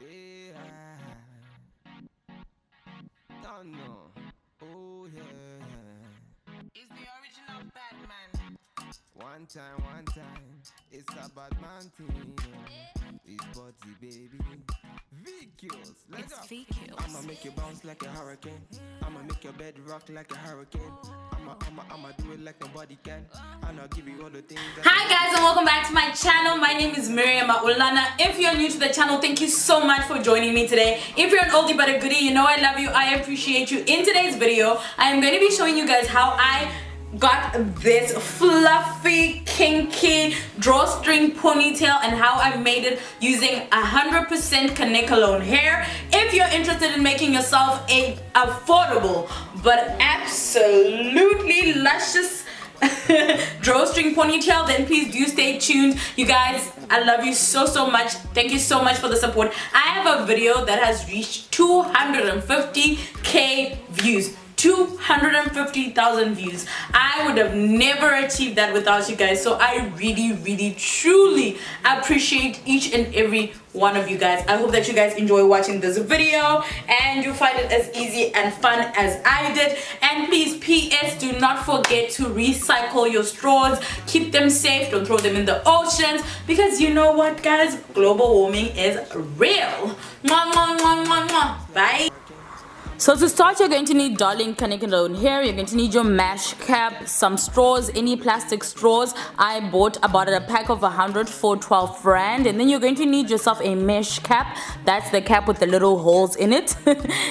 Yeah, don't know. Oh yeah. It's the original Batman. One time, it's a bad man thing. It's body, baby. VQs, let's go. I'ma make you bounce like a hurricane. I'ma make your bed rock like a hurricane. I'ma do it like nobody can. And I'll give you all the things that. Hi guys, and welcome back to my channel. My name is Miriam Ulana. If you're new to the channel, thank you so much for joining me today. If you're an oldie but a goodie, you know I love you, I appreciate you. In today's video, I am going to be showing you guys how I got this fluffy kinky drawstring ponytail and how I made it using 100% Kanekalon hair. If you're interested in making yourself a affordable but absolutely luscious drawstring ponytail, then please do stay tuned. You guys, I love you so much. Thank you so much for the support. I have a video that has reached 250k views. 250,000 views. I would have never achieved that without you guys, so I really truly appreciate each and every one of you guys. I hope that you guys enjoy watching this video and you find it as easy and fun as I did. And please, PS, do not forget to recycle your straws. Keep them safe. Don't throw them in the oceans, because you know what, guys, global warming is real. Mwah, mwah, mwah, mwah, mwah. Bye. So to start, you're going to need darling Kanekalon hair. You're going to need your mesh cap, some straws, any plastic straws. I bought about a pack of 100 for 12 rand. And then you're going to need yourself a mesh cap. That's the cap with the little holes in it.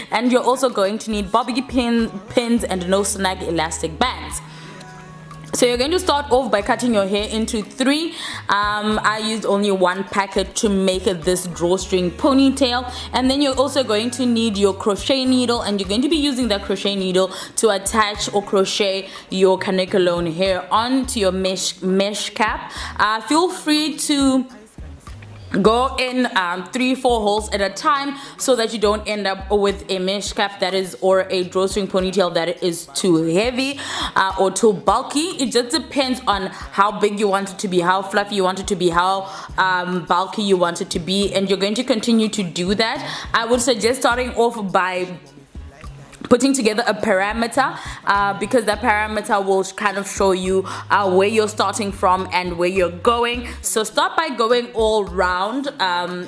And you're also going to need bobby pins and no snag elastic bands. So you're going to start off by cutting your hair into 3. I used only 1 packet to make this drawstring ponytail. And then you're also going to need your crochet needle, and you're going to be using that crochet needle to attach or crochet your Kanekalon hair onto your mesh cap. Feel free to go in 3-4 holes at a time so that you don't end up with a mesh cap that is, or a drawstring ponytail that is too heavy or too bulky. It just depends on how big you want it to be, how fluffy you want it to be, how bulky you want it to be, and you're going to continue to do that. I would suggest starting off by putting together a parameter, because that parameter will kind of show you where you're starting from and where you're going. So start by going all round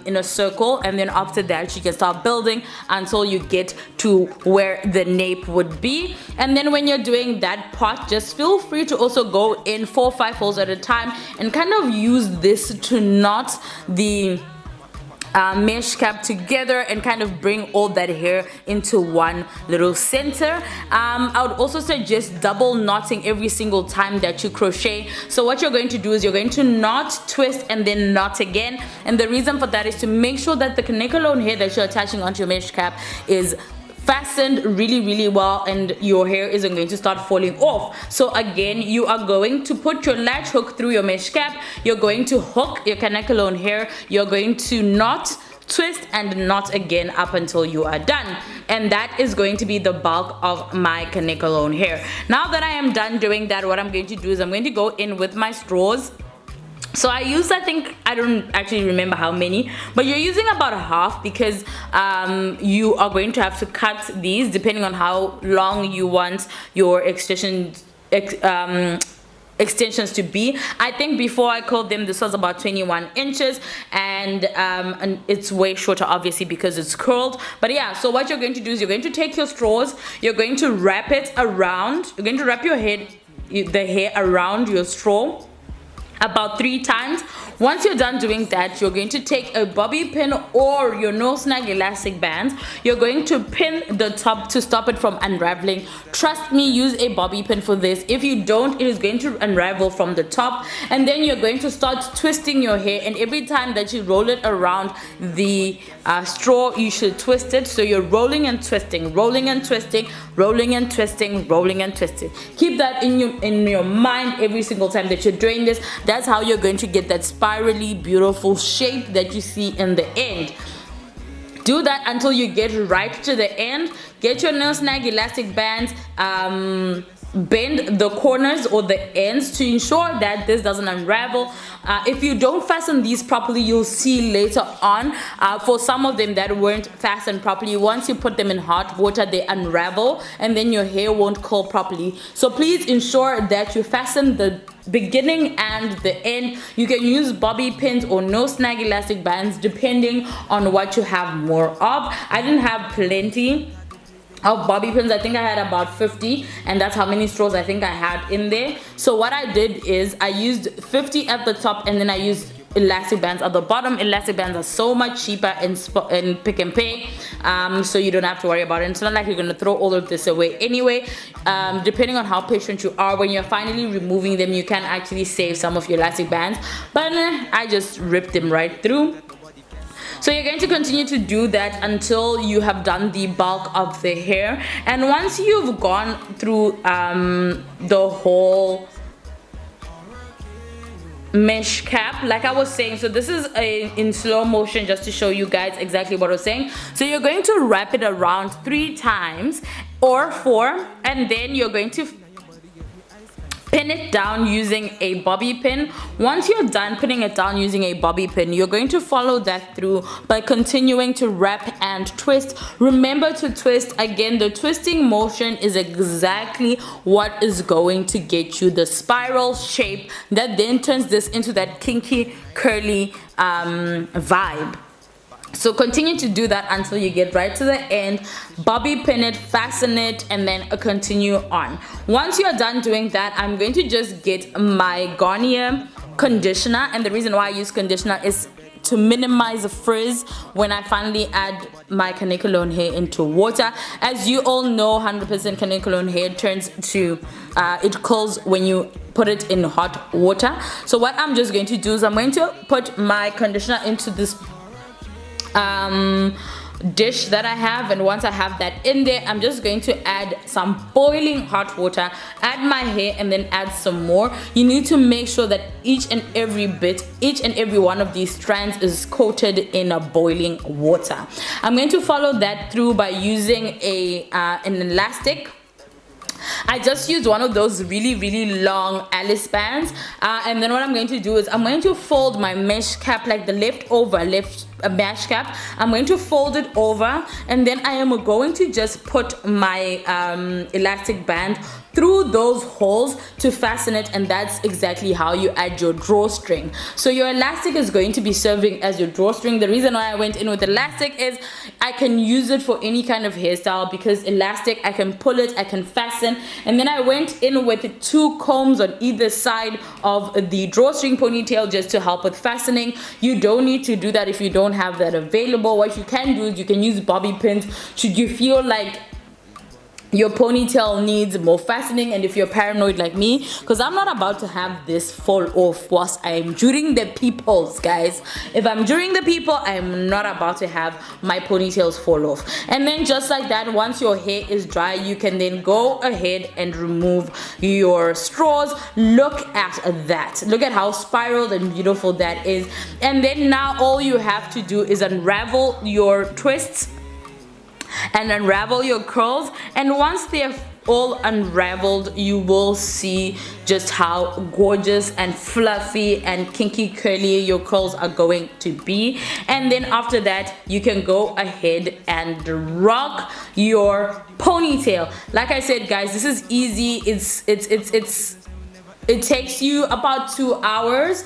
in a circle, and then after that you can start building until you get to where the nape would be. And then when you're doing that part, just feel free to also go in 4 or 5 holes at a time and kind of use this to knot the mesh cap together and kind of bring all that hair into one little center. I would also suggest double knotting every single time that you crochet. So what you're going to do is you're going to knot, twist, and then knot again. And the reason for that is to make sure that the Kanekalon hair that you're attaching onto your mesh cap is fastened really well, and your hair isn't going to start falling off. So again, you are going to put your latch hook through your mesh cap. You're going to hook your Kanekalon hair. You're going to knot, twist, and knot again up until you are done. And that is going to be the bulk of my Kanekalon hair. Now that I am done doing that, what I'm going to do is I'm going to go in with my straws. So I used, I think, I don't actually remember how many, but you're using about half, because you are going to have to cut these depending on how long you want your extensions to be. I think before I curled them, this was about 21 inches, and it's way shorter obviously because it's curled. But yeah, so what you're going to do is you're going to take your straws, you're going to wrap it around, you're going to wrap the hair around your straw about 3 times. Once you're done doing that, you're going to take a bobby pin or your no snag elastic bands. You're going to pin the top to stop it from unraveling. Trust me, use a bobby pin for this. If you don't, it is going to unravel from the top. And then you're going to start twisting your hair, and every time that you roll it around the straw, you should twist it. So you're rolling and twisting, rolling and twisting, rolling and twisting, rolling and twisting. Keep that in your mind every single time that you're doing this. That's how you're going to get that spirally beautiful shape that you see in the end. Do that until you get right to the end. Get your no snag elastic bands, bend the corners or the ends to ensure that this doesn't unravel. If you don't fasten these properly, you'll see later on for some of them that weren't fastened properly, once you put them in hot water they unravel and then your hair won't curl properly. So please ensure that you fasten the beginning and the end. You can use bobby pins or no snag elastic bands depending on what you have more of. I didn't have plenty of bobby pins. I think I had about 50, and that's how many straws I think I had in there. So what I did is I used 50 at the top and then I used elastic bands at the bottom. Elastic bands are so much cheaper in Pick and Pay, so you don't have to worry about it. It's not like you're gonna throw all of this away anyway. Depending on how patient you are, when you're finally removing them, you can actually save some of your elastic bands, but I just ripped them right through. So you're going to continue to do that until you have done the bulk of the hair, and once you've gone through the whole mesh cap, like I was saying, so this is in slow motion just to show you guys exactly what I was saying. So you're going to wrap it around 3 times or 4, and then you're going to pin it down using a bobby pin. Once you're done pinning it down using a bobby pin, you're going to follow that through by continuing to wrap and twist. Remember to twist. Again, the twisting motion is exactly what is going to get you the spiral shape that then turns this into that kinky curly vibe. So continue to do that until you get right to the end. Bobby pin it, fasten it, and then continue on. Once you're done doing that, I'm going to just get my Garnier conditioner, and the reason why I use conditioner is to minimize the frizz when I finally add my Kanekalon hair into water. As you all know, 100% Kanekalon hair turns to it curls when you put it in hot water. So what I'm just going to do is I'm going to put my conditioner into this dish that I have, and once I have that in there, I'm just going to add some boiling hot water, add my hair, and then add some more. You need to make sure that each and every one of these strands is coated in a boiling water. I'm going to follow that through by using an elastic. I just used one of those really long Alice bands, and then what I'm going to do is I'm going to fold my mesh cap, like the leftover mesh cap. I'm going to fold it over, and then I am going to just put my elastic band through those holes to fasten it, and that's exactly how you add your drawstring. So your elastic is going to be serving as your drawstring. The reason why I went in with elastic is I can use it for any kind of hairstyle, because elastic, I can pull it, I can fasten, and then I went in with 2 combs on either side of the drawstring ponytail just to help with fastening. You don't need to do that if you don't have that available. What you can do is you can use bobby pins should you feel like your ponytail needs more fastening, and if you're paranoid like me, because I'm not about to have this fall off whilst I'm during the peoples, guys. If I'm during the people, I'm not about to have my ponytails fall off. And then just like that, once your hair is dry, you can then go ahead and remove your straws. Look at that, look at how spiraled and beautiful that is. And then now all you have to do is unravel your twists and unravel your curls, and once they're all unraveled, you will see just how gorgeous and fluffy and kinky curly your curls are going to be. And then after that, you can go ahead and rock your ponytail. Like I said, guys, this is easy. It takes you about 2 hours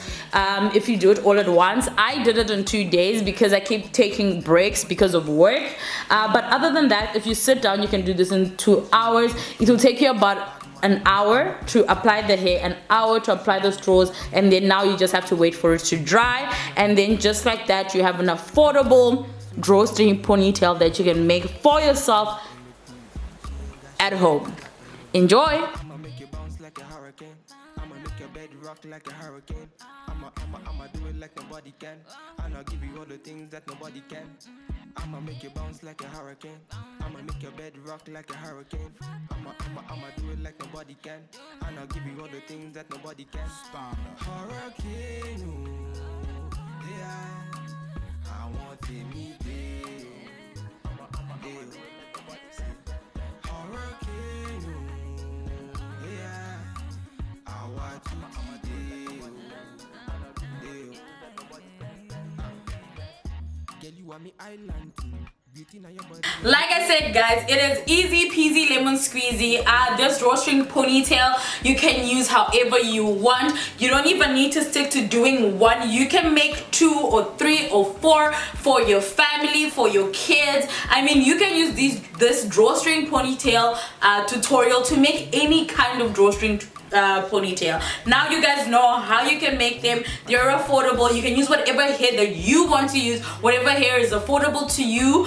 if you do it all at once. I did it in 2 days because I keep taking breaks because of work. But other than that, if you sit down, you can do this in 2 hours. It will take you about an hour to apply the hair, an hour to apply the straws, and then now you just have to wait for it to dry. And then just like that, you have an affordable drawstring ponytail that you can make for yourself at home. Enjoy! Like a hurricane, I'ma do it like nobody can, and I'll give you all the things that nobody can. I'ma make you bounce like a hurricane, I'ma make your bed rock like a hurricane. I'ma do it like nobody can, and I'll give you all the things that nobody can. Hurricane, oh, yeah, I want to meet you. Hurricane, oh, Like I said, guys, it is easy peasy lemon squeezy. This drawstring ponytail you can use however you want. You don't even need to stick to doing one. You can make 2 or 3 or 4 for your family, for your kids. I mean, you can use this drawstring ponytail tutorial to make any kind of drawstring ponytail. Now you guys know how you can make them. They're affordable. You can use whatever hair that you want to use, whatever hair is affordable to you.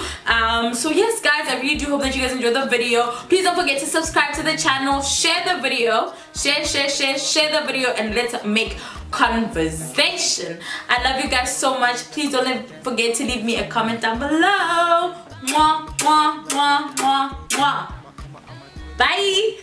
So yes, guys, I really do hope that you guys enjoyed the video. Please don't forget to subscribe to the channel, share the video, share the video, and let's make conversation. I love you guys so much. Please don't forget to leave me a comment down below. Mwah, mwah, mwah, mwah, mwah. Bye.